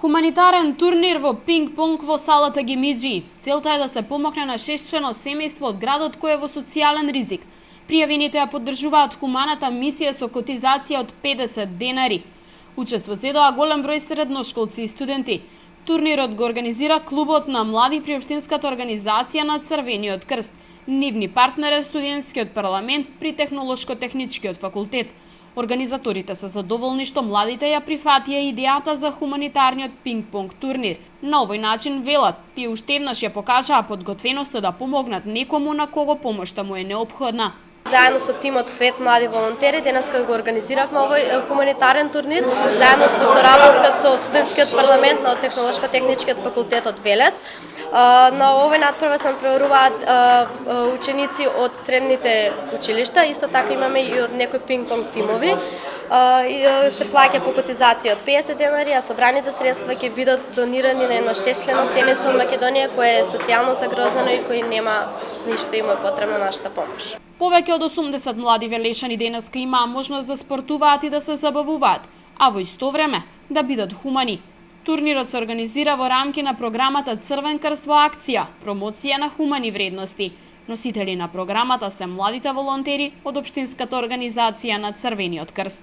Хуманитарен турнир во пинг-понг во салата Гемиджи. Целта е да се помогне на 6-чено семејство од градот кој е во социјален ризик. Пријавените ја поддржуваат хуманата мисија со котизација од 50 денари. Учество зедоа голем број средношколци и студенти. Турнирот го организира клубот на млади при општинската организација на Црвениот крст. Нивни партнер е студентскиот парламент при Технолошко-техничкиот факултет. Организаторите се задоволни што младите ја прифатија идејата за хуманитарниот пинг-понг турнир. На овој начин, велат, тие уште еднаш ја покажаа подготвеноста да помогнат некому на кого помошта му е неопходна. Заедно со тимот 5 млади волонтери денеска го организиравме овој хуманитарен турнир, заедно со соработка со студентскиот парламент на Технолошко-техничкиот факултет од Велес. На овој надпревар се надпреваруваат ученици од средните училишта, исто така имаме и од некои пинг-понг тимови. Се плаќа по котизација од 50 денари, а собраните средства ќе бидат донирани на едно 6-члено семејство во Македонија кое е социјално загрозено и кој нема ништо и му е потребна нашата помош. Повеќе од 80 млади велешани денеска имаа можност да спортуваат и да се забавуваат, а во исто време да бидат хумани. Турнирот се организира во рамки на програмата Црвен крст во акција, промоција на хумани вредности. Носители на програмата се младите волонтери од општинската организација на Црвениот крст.